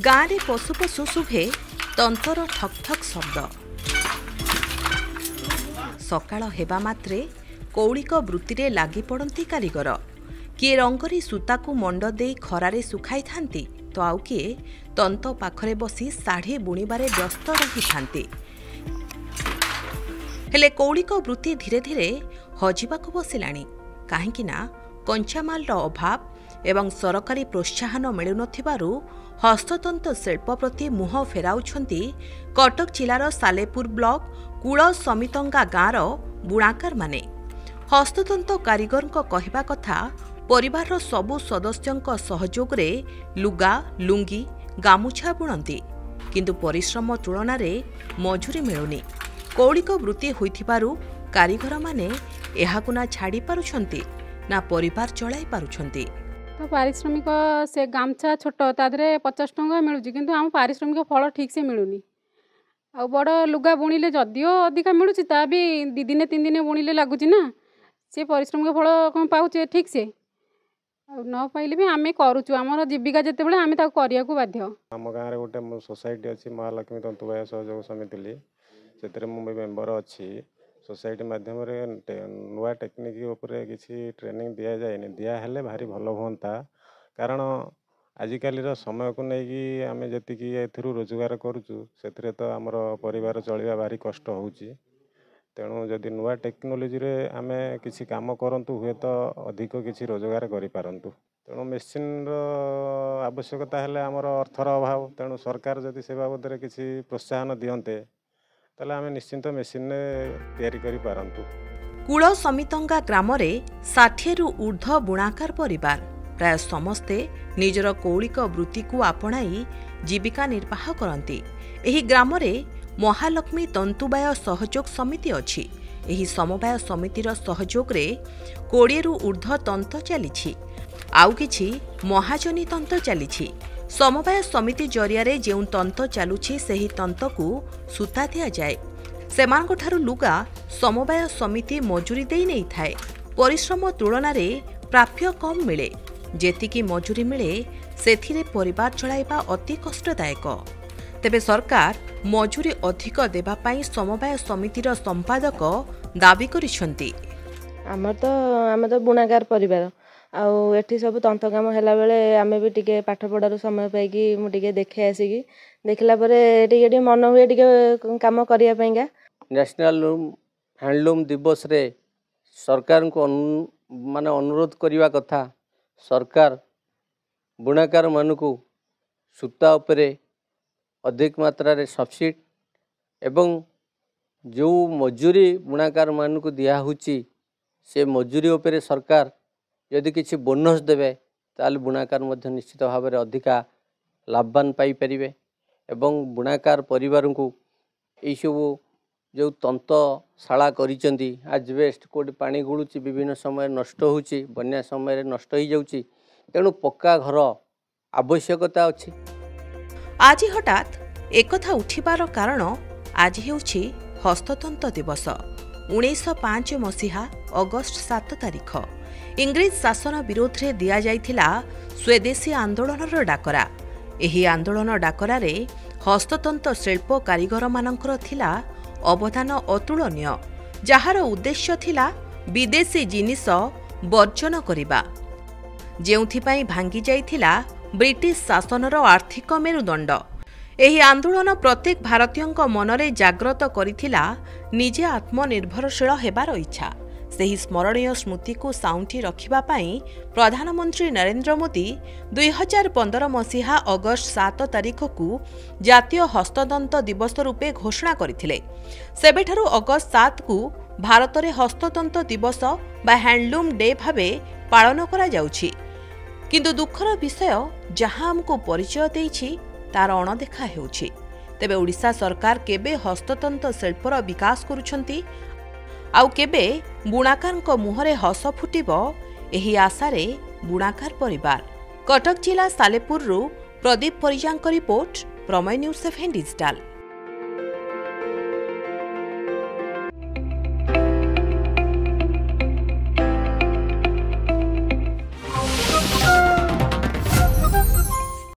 गाँव पशु पशु शुभे तंतर ठक ठक शब्द। सकाळ हेबा मात्रे कौलिक वृत्ति रे लागी पड़ती कारीगर। किए रंगरी सूताकू मंड दे खरारे सुखाई थांती तो आउ किए तंत पाखरे बसी शाढ़ी बुणीबारे व्यस्त रही थांती। हेले कौलिक वृत्ति धीरे धीरे हजिबाकू बसिलाणी काहेकि ना कंचामाल अभाव एवं सरकारी प्रोत्साहन मिलु नथिबारु हस्ततंत शिल्प प्रति मुह फेराउछंती कटक जिलार सालेपुर ब्लॉक कूल समितंगा गाँर बुणाकार माने। हस्ततंत कारीगरଙ୍କ कहवा कथा परिवार सबु सदस्यଙ୍କ सहयोग रे लुगा लुंगी गामुछा बुणंती किंतु परिश्रम तुलना रे मजूरी मिलुनी। कौलिक वृत्ति होइथिबारु कारीगर माने एहाकु ना छाड़ी पारुछंती ना परिवार चलाई पारुछंती। तो पारिश्रमिक से गामछा छोट तादरे 50 टंका मिलूँ किंतु आम पारिश्रमिक फल ठीक से मिलूनी। आ बड़ लुगा बुणिले जदिओ अधिका मिलूँ ता भी 2 दिन 3 दिन बुणिले लगुच ना सी परिश्रमिक फल कौन पाचे ठीक से न पाइले भी आम करुचु आमर जीविका जिते बड़े आम करने को बाध्य। आम गाँव में गोटे सोसाइटी अच्छी महालक्ष्मी तंतुबाय सहयोग समिति से मेम्बर अच्छी सोसाइटी माध्यम नुआ टेक्निक उपरे किसी ट्रेनिंग दि जाए दिहले भारी भल हाँ कारण आजिकल समय को लेकिन आम जी रोजगार करुचु से तो आमर परिवार चलवा भारी कष्ट हो तेणु जदि नुआ टेक्नोलोजी रे आम किसी काम करतु हुए तो अधिक किसी रोजगार करूँ तेणु मेसीन आवश्यकता है आमर अर्थर अभाव तेणु सरकार जदि से बाबद किसी प्रोत्साहन दियंते ताले आम निश्चिंत मेसीन तैयारी करि पारंतु। कूल समितंगा ग्राम रे 60 रु ऊर्ध्व बुणाकार परिवार प्राय समस्ते निजर कौलिक वृत्ति को आपणाई जीविका निर्वाह करती। एही ग्राम रे महालक्ष्मी तंतुबाय सहयोग समिति अछि। एही समवाय समितिर सहयोग रे 20 रु ऊर्ध्व तंत चलिछि आउ किछि महाजनी तंत चलिछि। समवाय समिति जरिया जो तंत चलुछि सेही तंत को सूता दिया जाए सेमानक ठारु लुगा समवाय समिति मजूरी दे नहीं थाए। परिश्रम तुलना रे प्राप्य कम मिले जेतिकी मजूरी मिले सेथिरे परिवार चलाइबा अति कष्टदायक। तेबे सरकार मजूरी अधिक देबा पई समवाय समितिर संपादक दाबी करिसंती। आम तो बुणाकार परिवार आउ एठी सब तंत काम हैला बेले आमे भी टिके पाठ पढ़ार समय पाइकी मु टिके देखे आसिकी देखला परे टिके मन हुए टिके काम करिया पईगा। नेशनल हैंडलूम दिवस रे सरकार को माने अनुरोध करिवा कथा सरकार बुणाकार मानकु सूता उपरे अधिक मात्रा रे सब्सिडी एवं जो मजूरी बुणाकार मानकु दिया हुची से मजूरी उपरे सरकार यदि किसी बोनस देवे ताल बुणाकार मध्य निश्चित भाव में अधिका लाभवान पाई परिवे एवं बुणाकार परिवार को यही सब जो तंतशाला करिसेंती आजबेस्ट कोड पानी गुलुची विभिन्न समय नष्ट होउची बन्या समय नष्ट हो जाउची तेणु पक्का घर आवश्यकता अछि। आज हठात एकथा उठिबार कारण आज हेउछि हस्ततंत दिवस। 1905 मसीहा अगस्ट 7 तारिख इंग्रेज शासन विरोध रे दिया जाइथिला स्वदेशी आंदोलन डाकरा। एही आंदोलन डाकरा रे हस्ततंत शिल्प कारीगर मानकर थिला अवदान अतुलनीय जहार उद्देश्य थिला विदेशी जिनिस वर्जन करिबा जेउथिपाई भांगी जाइथिला ब्रिटिश शासनर आर्थिक मेरुदंड। एही आंदोलन प्रत्येक भारतीयଙ୍କ मनरे जाग्रत करिथिला निजे आत्मनिर्भरशील हेबार इच्छा। सेही स्मरणीय स्मृति को साउंटी रखिबा पाई प्रधानमंत्री नरेंद्र मोदी 2015 मसीहा अगस्ट 7 तारिख को जातीय हस्ततंत दिवस रूपे घोषणा करथिले। सेबेठारु अगस्ट 7 को भारत रे हस्ततंत दिवस बा हैंडलूम डे भावे पालन करा जाउछि। किंतु दुखर विषय जहां हमको परिचय देछि तार अणदेखा हेउछि। तेबे ओडिशा सरकार केबे हस्ततंत शिल्पर विकास करुछंती आउ केबे बुणाकारଙ୍କ मुहरे हस फुटिबो एही आशारे बुणाकार परिवार। कटक जिला सालेपुर प्रदीप परिजांक रिपोर्ट प्रमेय न्यूज 7 डिजिटल।